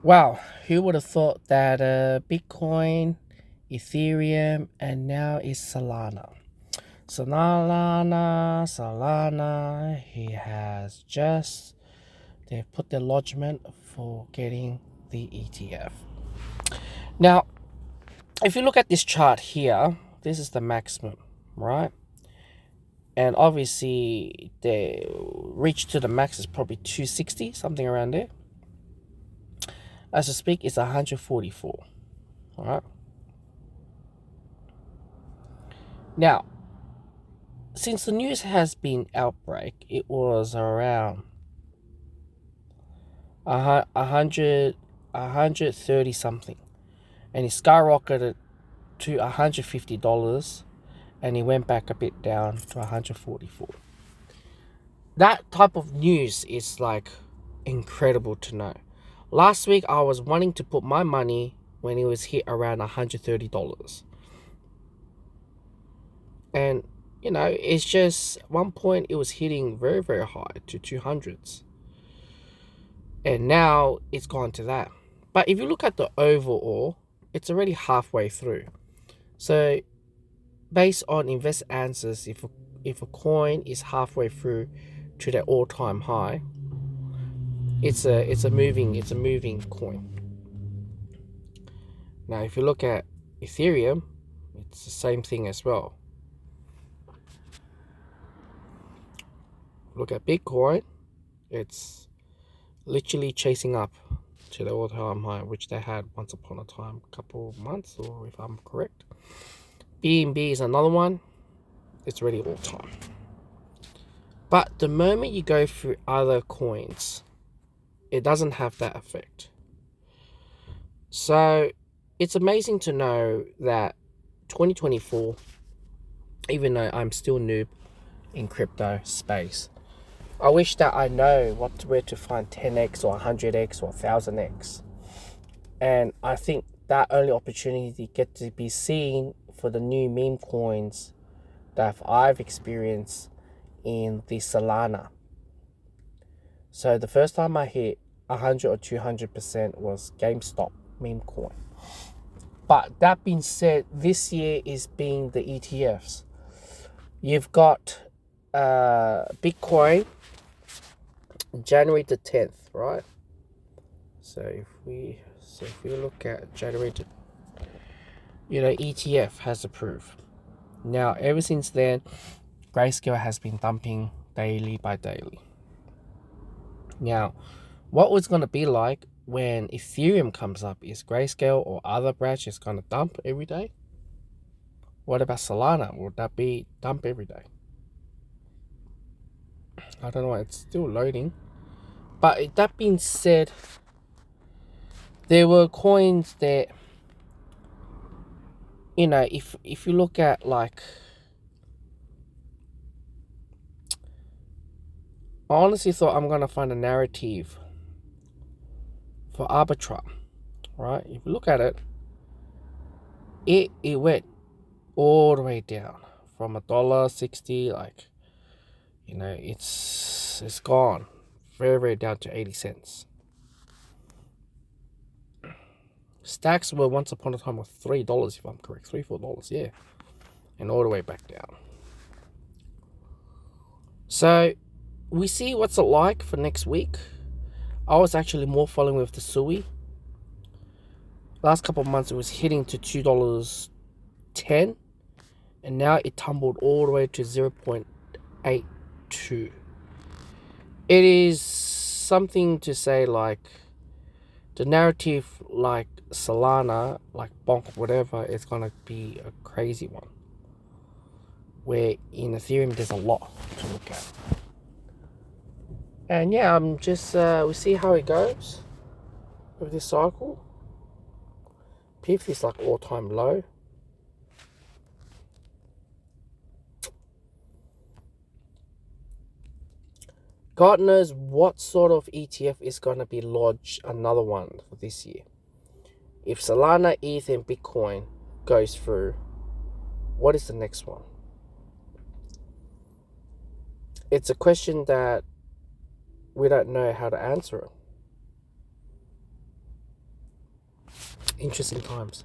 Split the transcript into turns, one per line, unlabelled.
Wow, who would have thought that Bitcoin, Ethereum, and now is Solana? Solana, he has just, they've put their lodgement for getting the ETF. Now, if you look at this chart here, this is the maximum, right? And obviously, the reach to the max is probably 260, something around there. As I speak, it's 144, all right? Now, since the news has been outbreak, it was around a hundred, 130 something, and it skyrocketed to $150, and it went back a bit down to 144. That type of news is like incredible to know. Last week, I was wanting to put my money when it was hit around $130, and it's just at one point it was hitting very very high to 200s, and now it's gone to that. But if you look at the overall, it's already halfway through. So based on investor answers, if a coin is halfway through to the all-time high, it's a moving coin. Now if you look at Ethereum, it's the same thing as well. Look at Bitcoin, it's literally chasing up to the all-time high, which they had once upon a time, a couple of months, or if I'm correct. BNB is another one. It's already all-time. But the moment you go through other coins, it doesn't have that effect. So it's amazing to know that 2024, even though I'm still noob in crypto space, I wish that I know where to find 10x or 100x or 1000x. And I think that only opportunity get to be seen for the new meme coins that I've experienced in the Solana. So the first time I hit 100 or 200% was GameStop meme coin. But that being said, this year is being the ETFs. You've got Bitcoin January the 10th, right? So if we look at January, ETF has approved. Now ever since then, Grayscale has been dumping daily by daily. Now, what was going to be like when Ethereum comes up? Is Grayscale or other branches going to dump every day? What about Solana? Would that be dump every day? I don't know. It's still loading. But that being said, there were coins that, if you look at like, I honestly thought I'm going to find a narrative for Arbitra, right? If you look at it, it went all the way down from $1.60, like, it's gone very very down to 80 cents. Stacks were once upon a time of $3, if I'm correct, $3-4, yeah, and all the way back down. So we see what's it like for next week. I was actually more following with the SUI. Last couple of months it was hitting to $2.10, and now it tumbled all the way to 0.82. It is something to say, like, the narrative, like Solana, like Bonk, whatever, is gonna be a crazy one. Where in Ethereum there's a lot to look at. And yeah, I'm just we see how it goes with this cycle. PIF is like all-time low. God knows what sort of ETF is gonna be lodged, another one for this year. If Solana, ETH, and Bitcoin goes through, what is the next one? It's a question that we don't know how to answer it. interesting times.